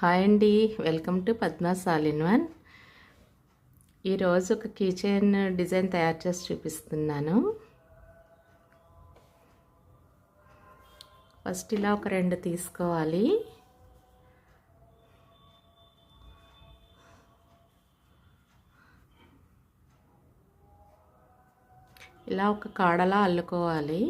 Hi అండి, welcome to Padma's all in one. ఈరోజు ఒక కీ చైన్ డిజైన్ తయారు చేసి చూపిస్తున్నాను. ఫస్ట్ ఇలా ఒక 2 తీసుకోవాలి. ఇలా ఒక కాడలా అల్లుకోవాలి.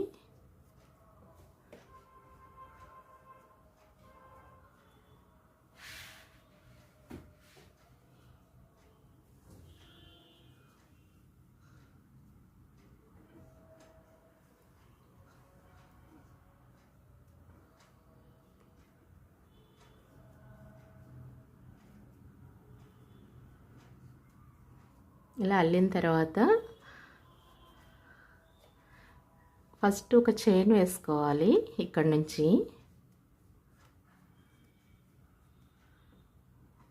ఇలా అల్లిన తర్వాత ఫస్ట్ ఒక చైన్ వేసుకోవాలి. ఇక్కడ నుంచి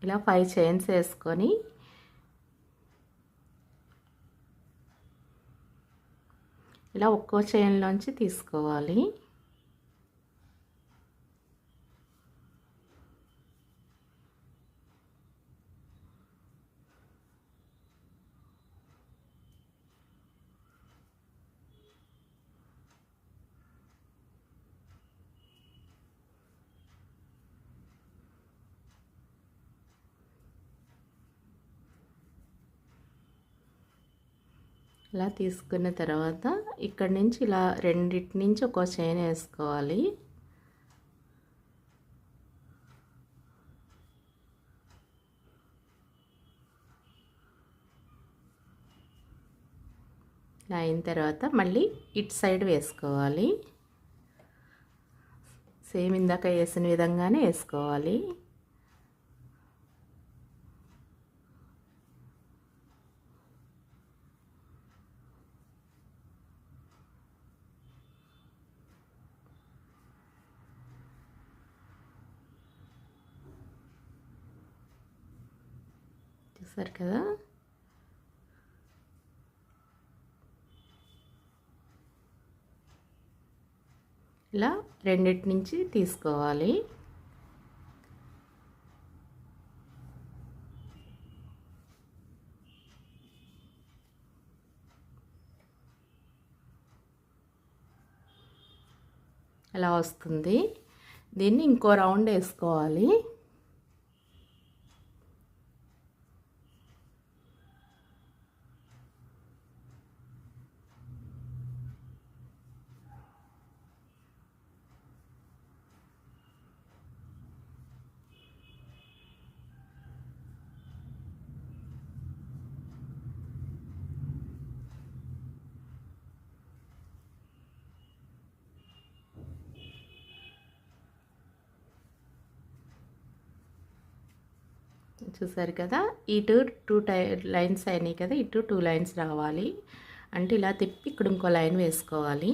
ఇలా 5 చైన్స్ వేసుకొని ఇలా ఒక్కో చైన్లోంచి తీసుకోవాలి. ఇలా తీసుకున్న తర్వాత ఇక్కడ నుంచి ఇలా రెండిటి నుంచి ఒక చైన్ వేసుకోవాలి. ఇలా అయిన తర్వాత మళ్ళీ ఇటు సైడ్ వేసుకోవాలి. సేమ్ ఇందాక వేసిన విధంగానే వేసుకోవాలి. చూసారు కదా, ఇలా రెండిటి నుంచి తీసుకోవాలి. అలా వస్తుంది. దీన్ని ఇంకో రౌండ్ వేసుకోవాలి. చూసారు కదా, ఇటు 2 లైన్స్ అయినాయి కదా, ఇటు 2 లైన్స్ రావాలి. అంటే ఇలా తిప్పి ఇక్కడ ఇంకో లైన్ వేసుకోవాలి.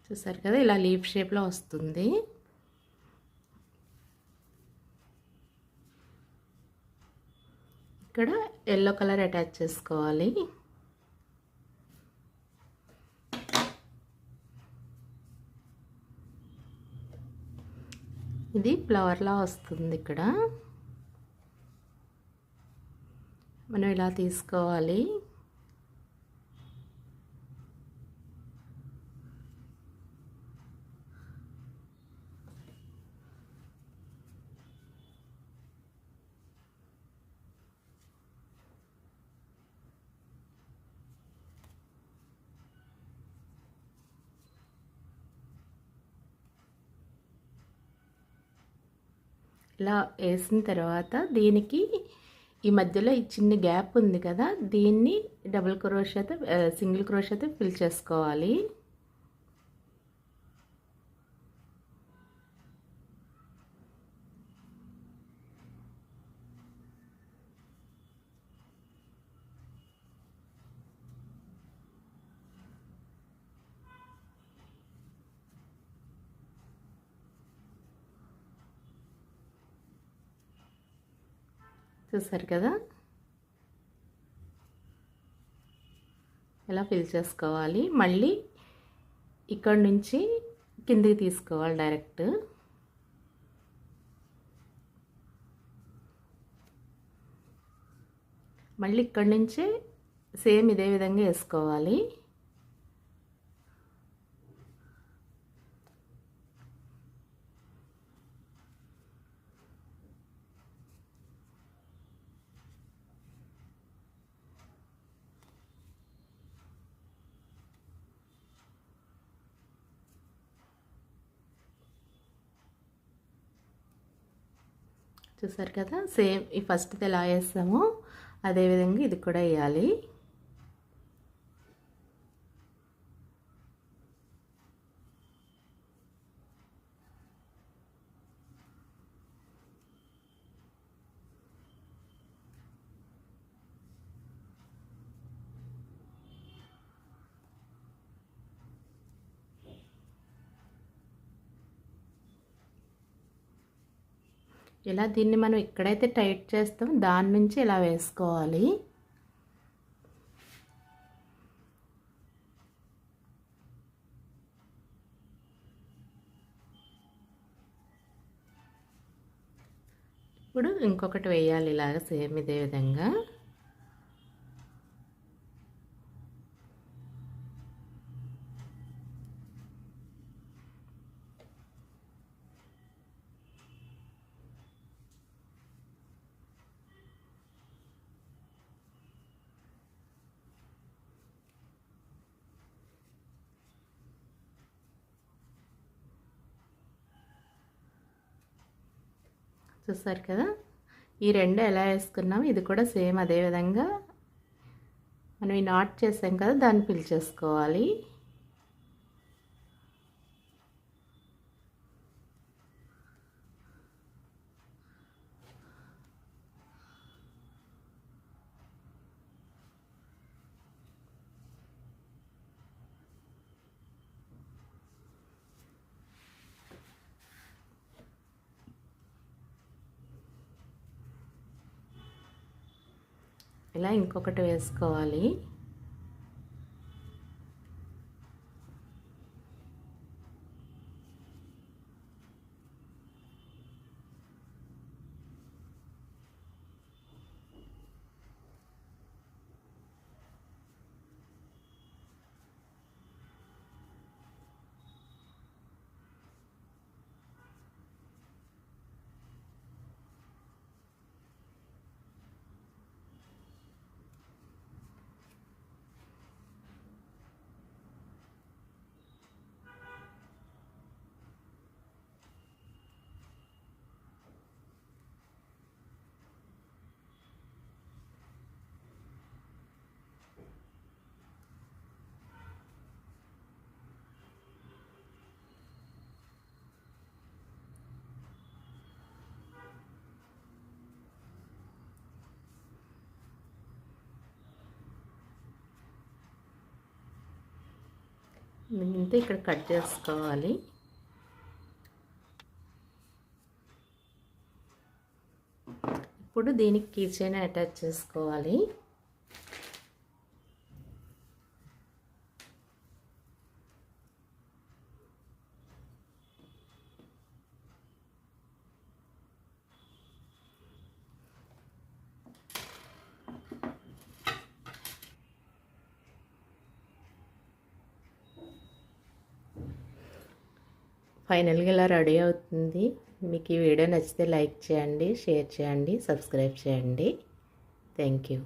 చూసారు కదా, ఇలా లీఫ్ షేప్లో వస్తుంది. ఇక్కడ ఎల్లో కలర్ అటాచ్ చేసుకోవాలి. ఇది ఫ్లవర్లా వస్తుంది. ఇక్కడ మనం ఇలా తీసుకోవాలి. ఇలా వేసిన తర్వాత దీనికి ఈ మధ్యలో ఈ చిన్న గ్యాప్ ఉంది కదా, దీన్ని డబుల్ క్రోషేతో సింగిల్ క్రోషేతో ఫిల్ చేసుకోవాలి. చూసారు కదా, ఇలా ఫిల్ చేసుకోవాలి. మళ్ళీ ఇక్కడ నుంచి కిందికి తీసుకోవాలి డైరెక్ట్. మళ్ళీ ఇక్కడ నుంచే సేమ్ ఇదే విధంగా వేసుకోవాలి. చూసారు కదా, సేమ్ ఈ ఫస్ట్ది ఎలా వేస్తామో అదేవిధంగా ఇది కూడా వేయాలి. ఇలా దీన్ని మనం ఎక్కడైతే టైట్ చేస్తామో దాని నుంచి ఇలా వేసుకోవాలి. ఇప్పుడు ఇంకొకటి వేయాలి ఇలాగ సేమ్ ఇదే విధంగా. చూసారు కదా, ఈ రెండు ఎలా వేసుకున్నాం ఇది కూడా సేమ్ అదే విధంగా మనం ఈ నాట్ చేసాం కదా దాన్ని ఫిల్ చేసుకోవాలి. ఇలా ఇంకొకటి వేసుకోవాలి. ఇంతే, ఇక్కడ కట్ చేసుకోవాలి. ఇప్పుడు దీనికి కీ చైన్ అటాచ్ చేసుకోవాలి. ఫైనల్గా ఇలా రెడీ అవుతుంది. మీకు ఈ వీడియో నచ్చితే లైక్ చేయండి, షేర్ చేయండి, సబ్స్క్రైబ్ చేయండి. Thank you.